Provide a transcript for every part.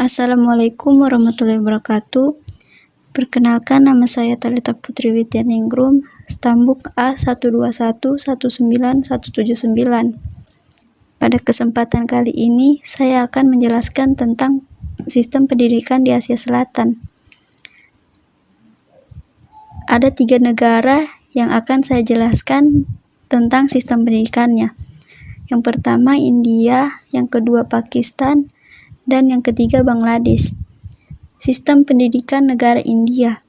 Assalamualaikum warahmatullahi wabarakatuh. Perkenalkan, nama saya Thalita Putri Widyaningrum, stambuk A121191179. Pada kesempatan kali ini, saya akan menjelaskan tentang sistem pendidikan di Asia Selatan. Ada 3 negara yang akan saya jelaskan tentang sistem pendidikannya. Yang pertama India, yang kedua Pakistan, dan yang ketiga Bangladesh. Sistem pendidikan negara India.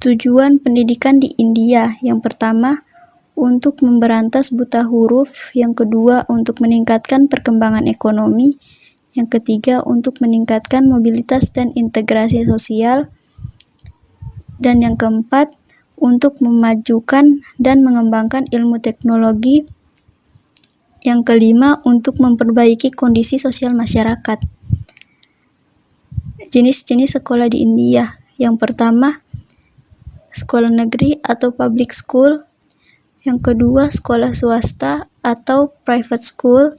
Tujuan pendidikan di India, yang pertama untuk memberantas buta huruf, yang kedua untuk meningkatkan perkembangan ekonomi, yang ketiga untuk meningkatkan mobilitas dan integrasi sosial, dan yang keempat untuk memajukan dan mengembangkan ilmu teknologi, yang kelima untuk memperbaiki kondisi sosial masyarakat. Jenis-jenis sekolah di India. Yang pertama, sekolah negeri atau public school. Yang kedua, sekolah swasta atau private school.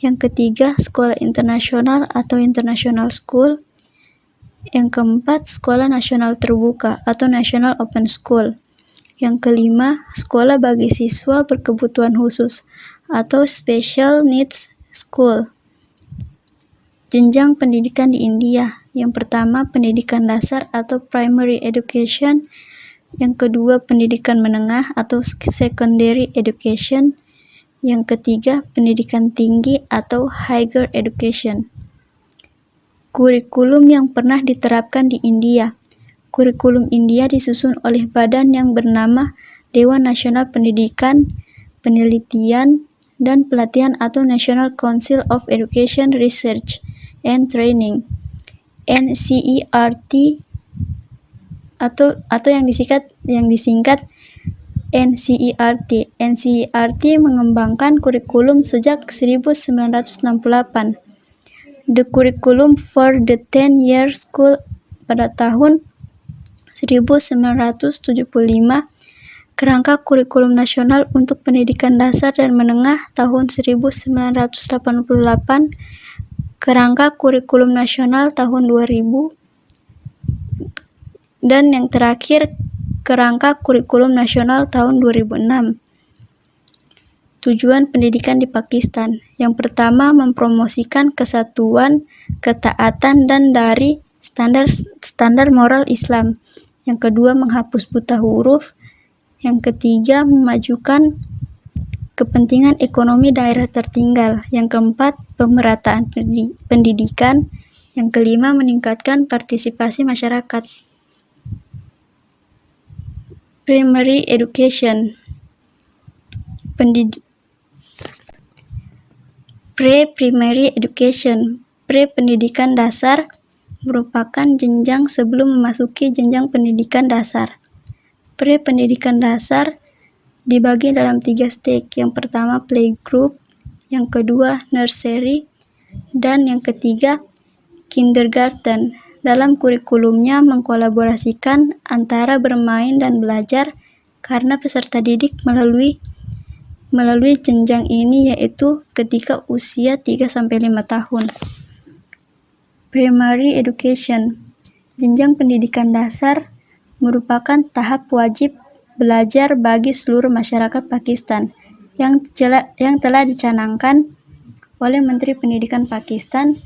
Yang ketiga, sekolah internasional atau international school. Yang keempat, sekolah nasional terbuka atau national open school. Yang kelima, sekolah bagi siswa berkebutuhan khusus atau special needs school. Jenjang pendidikan di India. Yang pertama, pendidikan dasar atau primary education. Yang kedua, pendidikan menengah atau secondary education. Yang ketiga, pendidikan tinggi atau higher education. Kurikulum yang pernah diterapkan di India. Kurikulum India disusun oleh badan yang bernama Dewan Nasional Pendidikan, Penelitian, dan Pelatihan atau National Council of Education, Research and Training, NCERT, atau yang disingkat NCERT. NCERT mengembangkan kurikulum sejak 1968. The Curriculum for the 10-Year School pada tahun 1975, Kerangka Kurikulum Nasional untuk Pendidikan Dasar dan Menengah tahun 1988, Kerangka Kurikulum Nasional tahun 2000, dan yang terakhir Kerangka Kurikulum Nasional tahun 2006. Tujuan pendidikan di Pakistan. Yang pertama, mempromosikan kesatuan, ketaatan, dan dari standar moral Islam. Yang kedua, menghapus buta huruf. Yang ketiga, memajukan kepentingan ekonomi daerah tertinggal. Yang keempat, pemerataan pendidikan. Yang kelima, meningkatkan partisipasi masyarakat. Primary education. Pre-primary education. Pre-pendidikan dasar merupakan jenjang sebelum memasuki jenjang pendidikan dasar. Pre-pendidikan dasar dibagi dalam 3 stage. Yang pertama playgroup, yang kedua nursery, dan yang ketiga kindergarten. Dalam kurikulumnya mengkolaborasikan antara bermain dan belajar karena peserta didik melalui jenjang ini, yaitu ketika usia 3-5 tahun. Primary education. Jenjang pendidikan dasar merupakan tahap wajib belajar bagi seluruh masyarakat Pakistan yang telah dicanangkan oleh Menteri Pendidikan Pakistan.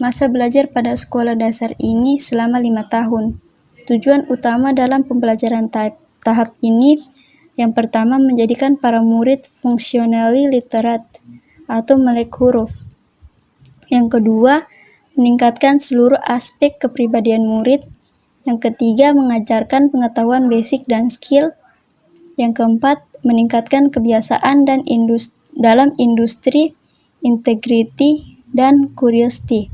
Masa belajar pada sekolah dasar ini selama 5 tahun. Tujuan utama dalam pembelajaran tahap ini, yang pertama, menjadikan para murid functionally literate atau melek huruf. Yang kedua, meningkatkan seluruh aspek kepribadian murid. Yang ketiga, mengajarkan pengetahuan basic dan skill. Yang keempat, meningkatkan kebiasaan dan dalam industri, integrity, dan curiosity.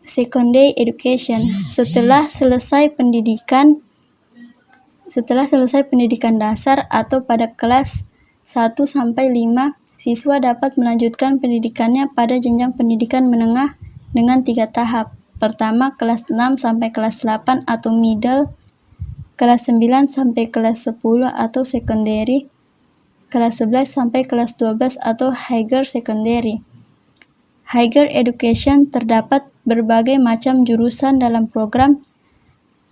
Secondary education. Setelah selesai pendidikan dasar atau pada kelas 1-5, siswa dapat melanjutkan pendidikannya pada jenjang pendidikan menengah dengan 3 tahap. Pertama, kelas 6 sampai kelas 8 atau middle, kelas 9 sampai kelas 10 atau secondary, kelas 11 sampai kelas 12 atau higher secondary. Higher Education terdapat berbagai macam jurusan dalam program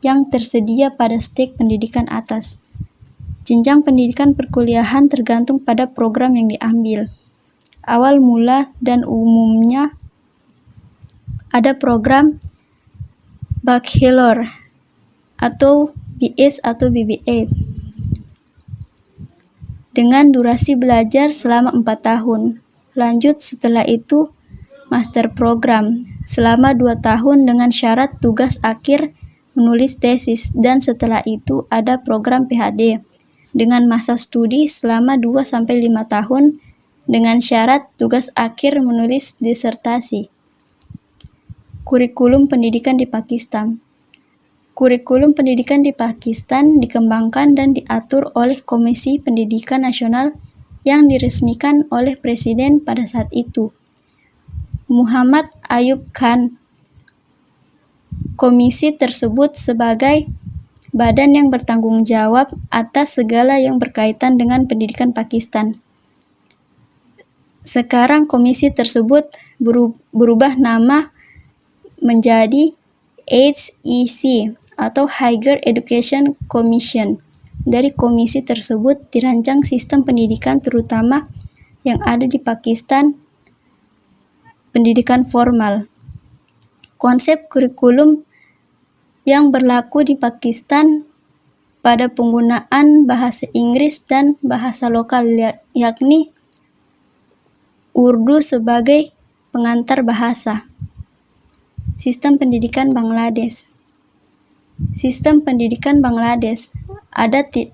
yang tersedia pada stek pendidikan atas. Jenjang pendidikan perkuliahan tergantung pada program yang diambil. Awal mula dan umumnya ada program Bachelor atau BS atau BBA dengan durasi belajar selama 4 tahun. Lanjut setelah itu Master Program selama 2 tahun dengan syarat tugas akhir menulis tesis, dan setelah itu ada program PhD dengan masa studi selama 2-5 tahun dengan syarat tugas akhir menulis disertasi. Kurikulum pendidikan di Pakistan. Kurikulum pendidikan di Pakistan dikembangkan dan diatur oleh Komisi Pendidikan Nasional yang diresmikan oleh Presiden pada saat itu, Muhammad Ayub Khan. Komisi tersebut sebagai badan yang bertanggung jawab atas segala yang berkaitan dengan pendidikan Pakistan. Sekarang komisi tersebut berubah nama menjadi HEC atau Higher Education Commission. Dari komisi tersebut dirancang sistem pendidikan terutama yang ada di Pakistan, pendidikan formal. Konsep kurikulum yang berlaku di Pakistan pada penggunaan bahasa Inggris dan bahasa lokal, yakni Urdu sebagai pengantar bahasa. Sistem pendidikan Bangladesh. Sistem pendidikan Bangladesh ada 3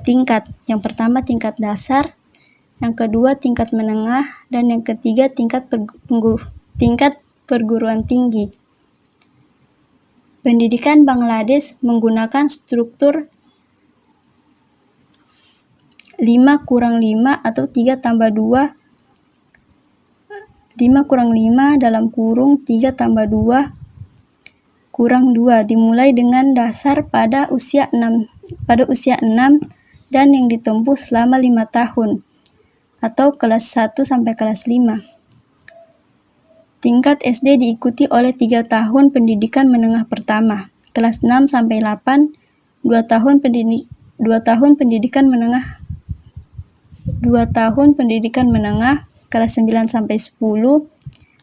tingkat. Yang pertama tingkat dasar, yang kedua tingkat menengah, dan yang ketiga tingkat perguruan tinggi. Pendidikan Bangladesh menggunakan struktur 5-5 atau 3+2, 5+5 dalam kurung 3+2 kurang 2, dimulai dengan dasar pada usia 6 dan yang ditempuh selama 5 tahun atau kelas 1 sampai kelas 5. Tingkat SD diikuti oleh 3 tahun pendidikan menengah pertama, kelas 6 sampai 8, 2 tahun pendidikan menengah, kelas 9 sampai 10,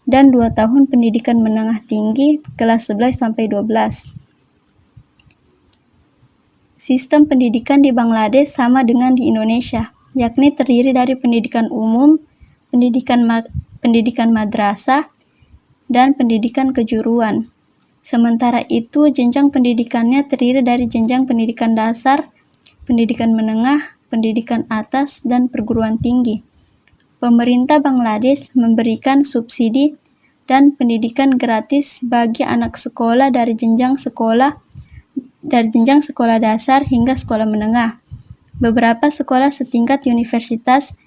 dan 2 tahun pendidikan menengah tinggi, kelas 11 sampai 12. Sistem pendidikan di Bangladesh sama dengan di Indonesia, yakni terdiri dari pendidikan umum, pendidikan madrasah, dan pendidikan kejuruan. Sementara itu, jenjang pendidikannya terdiri dari jenjang pendidikan dasar, pendidikan menengah, pendidikan atas, dan perguruan tinggi. Pemerintah Bangladesh memberikan subsidi dan pendidikan gratis bagi anak sekolah dari jenjang sekolah dasar hingga sekolah menengah. Beberapa sekolah setingkat universitas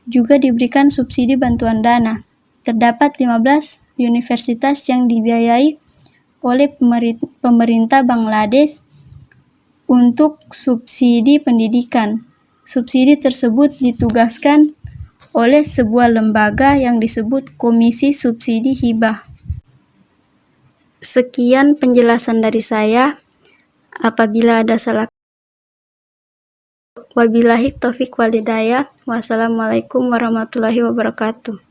juga diberikan subsidi bantuan dana. Terdapat 15 universitas yang dibiayai oleh pemerintah Bangladesh untuk subsidi pendidikan. Subsidi tersebut ditugaskan oleh sebuah lembaga yang disebut Komisi Subsidi Hibah. Sekian penjelasan dari saya. Apabila ada salah, wabillahi taufik walhidayah. Wassalamualaikum warahmatullahi wabarakatuh.